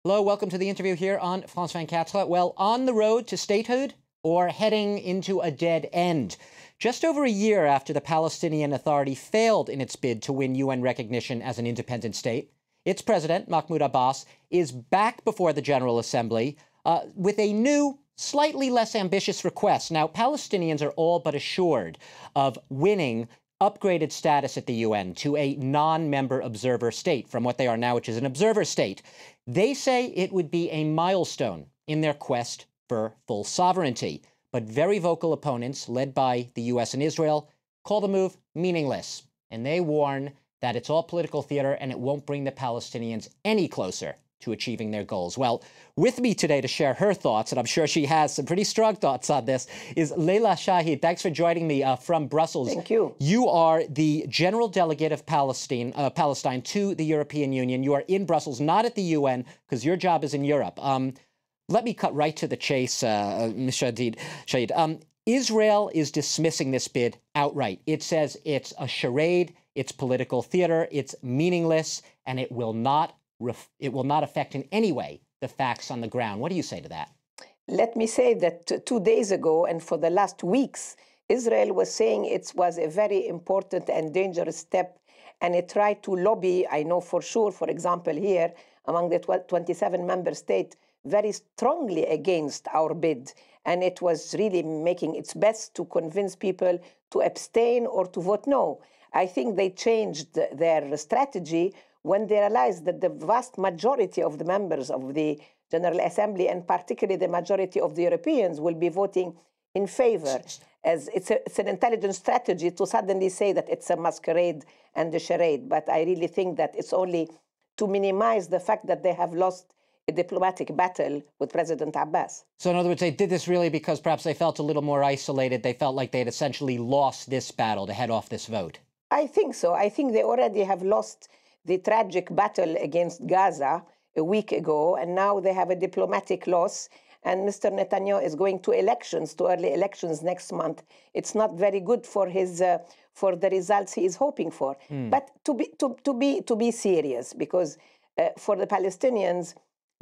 Hello, welcome to the interview here on France 24. Well, on the road to statehood or heading into a dead end? Just over a year after the Palestinian Authority failed in its bid to win UN recognition as an independent state, its president, Mahmoud Abbas, is back before the General Assembly with a new, slightly less ambitious request. Now, Palestinians are all but assured of winning upgraded status at the UN to a non-member observer state from what they are now, which is an observer state. They say it would be a milestone in their quest for full sovereignty. But very vocal opponents, led by the US and Israel, call the move meaningless. And they warn that it's all political theater and it won't bring the Palestinians any closer to achieving their goals. Well, with me today to share her thoughts, and I'm sure she has some pretty strong thoughts on this, is Leila Shahid. Thanks for joining me from Brussels. Thank you. You are the General Delegate of Palestine to the European Union. You are in Brussels, not at the UN, because your job is in Europe. Let me cut right to the chase, Ms. Shahid. Israel is dismissing this bid outright. It says it's a charade, it's political theater, it's meaningless, and it will not affect in any way the facts on the ground. What do you say to that? Let me say that 2 days ago and for the last weeks, Israel was saying it was a very important and dangerous step, and it tried to lobby, I know for sure, for example, here among the 27 member states, very strongly against our bid. And it was really making its best to convince people to abstain or to vote no. I think they changed their strategy when they realized that the vast majority of the members of the General Assembly, and particularly the majority of the Europeans, will be voting in favor. As it's an intelligent strategy to suddenly say that it's a masquerade and a charade. But I really think that it's only to minimize the fact that they have lost a diplomatic battle with President Abbas. So in other words, they did this really because perhaps they felt a little more isolated. They felt like they had essentially lost this battle to head off this vote. I think so. I think they already have lost the tragic battle against Gaza a week ago, and now they have a diplomatic loss. And Mr. Netanyahu is going to early elections next month. It's not very good for his for the results he is hoping for. But to be serious, because for the Palestinians,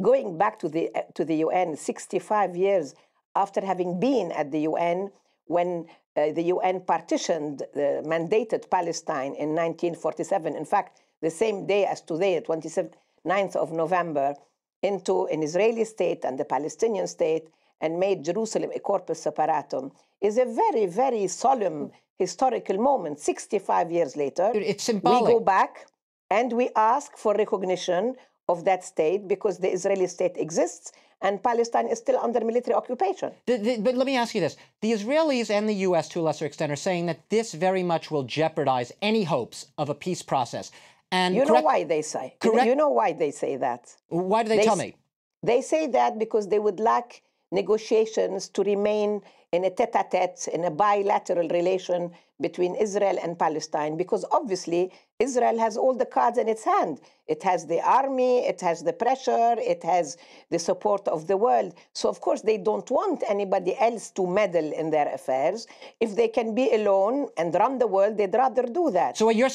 going back to the UN 65 years after having been at the UN when the UN mandated Palestine in 1947, in fact, the same day as today, 29th of November, into an Israeli state and the Palestinian state, and made Jerusalem a corpus separatum, is a very, very solemn historical moment. 65 years later, it's symbolic. We go back and we ask for recognition of that state because the Israeli state exists and Palestine is still under military occupation. But let me ask you this. The Israelis and the U.S., to a lesser extent, are saying that this very much will jeopardize any hopes of a peace process. And you know why they say? You know why they say that? Why do they tell me? They say that because they would like negotiations to remain in a tete-a-tete, in a bilateral relation between Israel and Palestine, because obviously Israel has all the cards in its hand. It has the army, it has the pressure, it has the support of the world. So of course they don't want anybody else to meddle in their affairs. If they can be alone and run the world, they'd rather do that. So what you're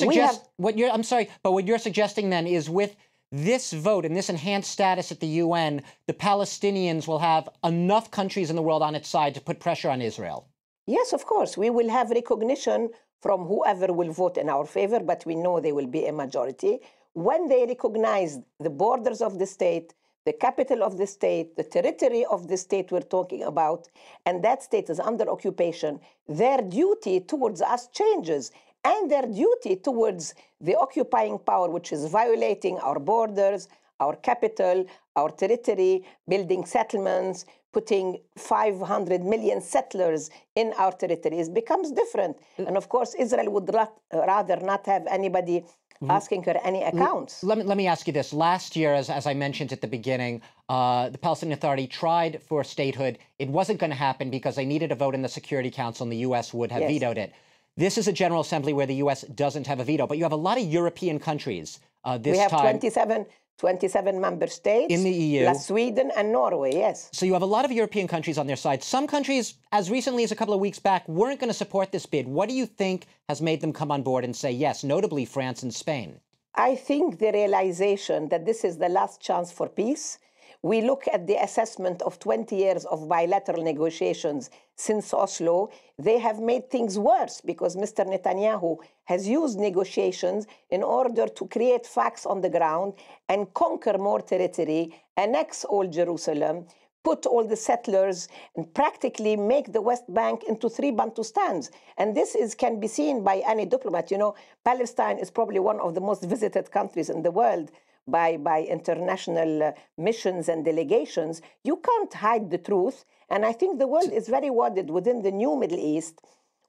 what you're suggesting then is with this vote and this enhanced status at the UN, the Palestinians will have enough countries in the world on its side to put pressure on Israel. Yes, of course. We will have recognition from whoever will vote in our favor, but we know there will be a majority. When they recognize the borders of the state, the capital of the state, the territory of the state we're talking about, and that state is under occupation, their duty towards us changes. And their duty towards the occupying power, which is violating our borders, our capital, our territory, building settlements, putting 500 million settlers in our territories, becomes different. And of course, Israel would rather not have anybody asking her any accounts. Let me ask you this. Last year, as I mentioned at the beginning, the Palestinian Authority tried for statehood. It wasn't going to happen because they needed a vote in the Security Council and the U.S. would have vetoed it. This is a General Assembly where the U.S. doesn't have a veto, but you have a lot of European countries we have 27 27 member states. In the EU. Plus Sweden and Norway, yes. So you have a lot of European countries on their side. Some countries, as recently as a couple of weeks back, weren't going to support this bid. What do you think has made them come on board and say yes, notably France and Spain? I think the realization that this is the last chance for peace. We look at the assessment of 20 years of bilateral negotiations since Oslo. They have made things worse because Mr. Netanyahu has used negotiations in order to create facts on the ground and conquer more territory, annex all Jerusalem, put all the settlers, and practically make the West Bank into 3 Bantustans. And this can be seen by any diplomat. You know, Palestine is probably one of the most visited countries in the world by international missions and delegations. You can't hide the truth. And I think the world is very worried within the new Middle East.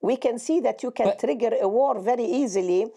We can see that you can trigger a war very easily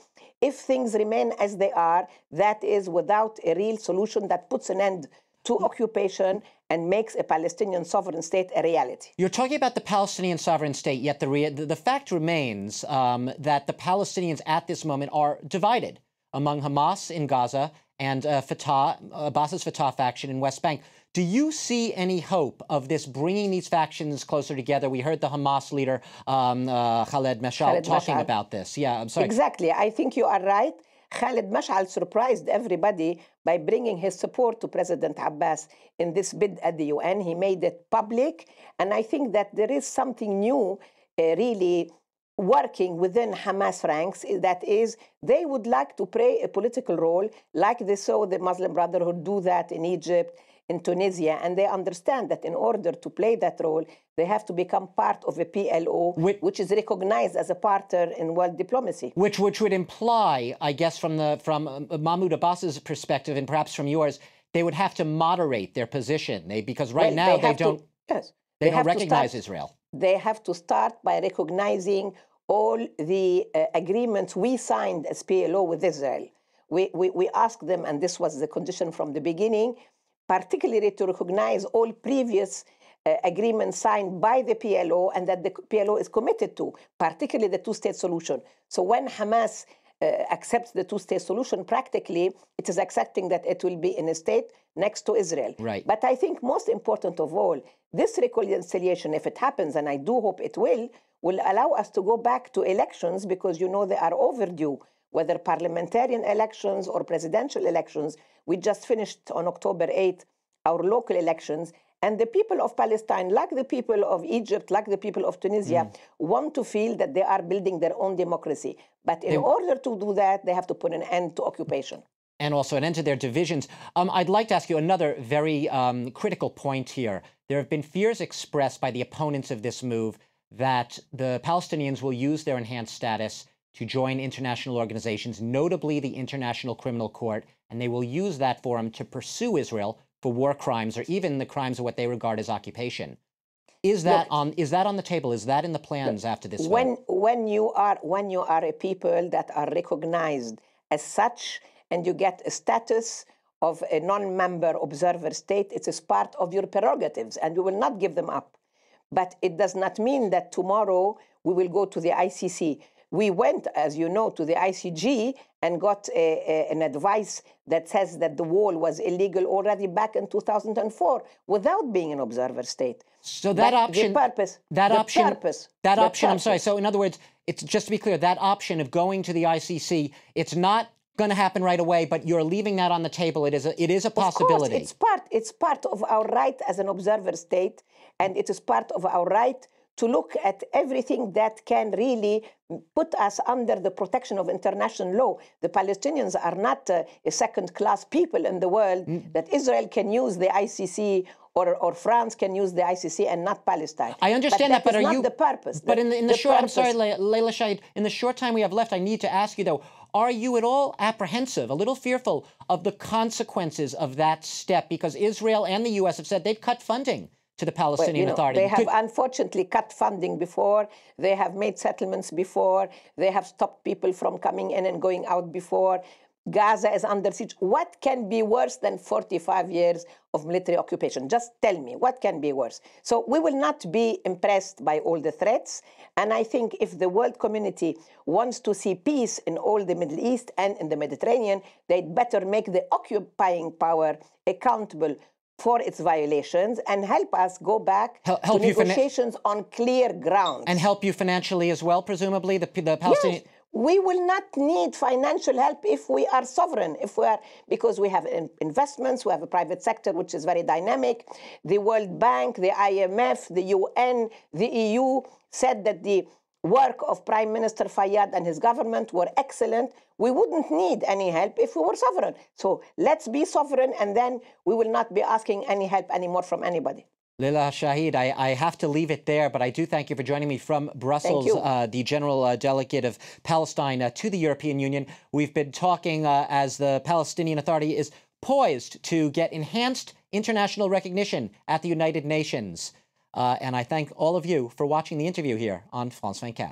if things remain as they are, that is, without a real solution that puts an end to occupation and makes a Palestinian sovereign state a reality. You're talking about the Palestinian sovereign state, yet the fact remains that the Palestinians at this moment are divided among Hamas in Gaza and Fatah, Abbas's Fatah faction in West Bank. Do you see any hope of this bringing these factions closer together? We heard the Hamas leader, Khaled Mashal, talking about this. Yeah, I'm sorry. Exactly. I think you are right. Khaled Mashal surprised everybody by bringing his support to President Abbas in this bid at the UN. He made it public. And I think that there is something new, really working within Hamas ranks, that is, they would like to play a political role, like they saw the Muslim Brotherhood do that in Egypt, in Tunisia, and they understand that in order to play that role, they have to become part of a PLO, which is recognized as a partner in world diplomacy. Which would imply, I guess, from Mahmoud Abbas's perspective and perhaps from yours, they would have to moderate their position. Because right now they don't recognize Israel. They have to start by recognizing all the agreements we signed as PLO with Israel. We asked them, and this was the condition from the beginning, particularly to recognize all previous agreements signed by the PLO and that the PLO is committed to, particularly the two-state solution. So when Hamas accepts the two-state solution, practically it is accepting that it will be in a state next to Israel. Right. But I think most important of all, this reconciliation, if it happens, and I do hope it will allow us to go back to elections because, you know, they are overdue, whether parliamentarian elections or presidential elections. We just finished on October 8th our local elections. And the people of Palestine, like the people of Egypt, like the people of Tunisia, want to feel that they are building their own democracy. But in order to do that, they have to put an end to occupation. And also an end to their divisions. I'd like to ask you another very critical point here. There have been fears expressed by the opponents of this move that the Palestinians will use their enhanced status to join international organizations, notably the International Criminal Court, and they will use that forum to pursue Israel for war crimes or even the crimes of what they regard as occupation. Is that on the table? Is that in the plans after this vote? When you are a people that are recognized as such and you get a status of a non-member observer state, it is part of your prerogatives and you will not give them up. But it does not mean that tomorrow we will go to the ICC. We went, as you know, to the ICJ and got an advice that says that the wall was illegal already back in 2004 without being an observer state. So that option, I'm sorry. So in other words, it's just to be clear, that option of going to the ICC, it's not going to happen right away, but you're leaving that on the table. It is a possibility. Of course, it's part of our right as an observer state, and it is part of our right to look at everything that can really put us under the protection of international law. The Palestinians are not a second-class people in the world, that Israel can use the ICC or France can use the ICC and not Palestine. I understand that, but are you... the purpose. But in the short... I'm sorry, Leila Shahid, in the short time we have left, I need to ask you, though, are you at all apprehensive, a little fearful of the consequences of that step? Because Israel and the U.S. have said they've cut funding to the Palestinian Authority. They have unfortunately cut funding before. They have made settlements before. They have stopped people from coming in and going out before. Gaza is under siege. What can be worse than 45 years of military occupation? Just tell me, what can be worse? So we will not be impressed by all the threats. And I think if the world community wants to see peace in all the Middle East and in the Mediterranean, they'd better make the occupying power accountable for its violations and help us go back to negotiations on clear ground. And help you financially as well, presumably, the Palestinian... Yes. We will not need financial help if we are sovereign, because we have investments, we have a private sector which is very dynamic. The World Bank, the IMF, the UN, the EU said that the work of Prime Minister Fayyad and his government were excellent. We wouldn't need any help if we were sovereign. So let's be sovereign, and then we will not be asking any help anymore from anybody. Leila Shahid, I have to leave it there, but I do thank you for joining me from Brussels, the General Delegate of Palestine to the European Union. We've been talking as the Palestinian Authority is poised to get enhanced international recognition at the United Nations. And I thank all of you for watching the interview here on France 24.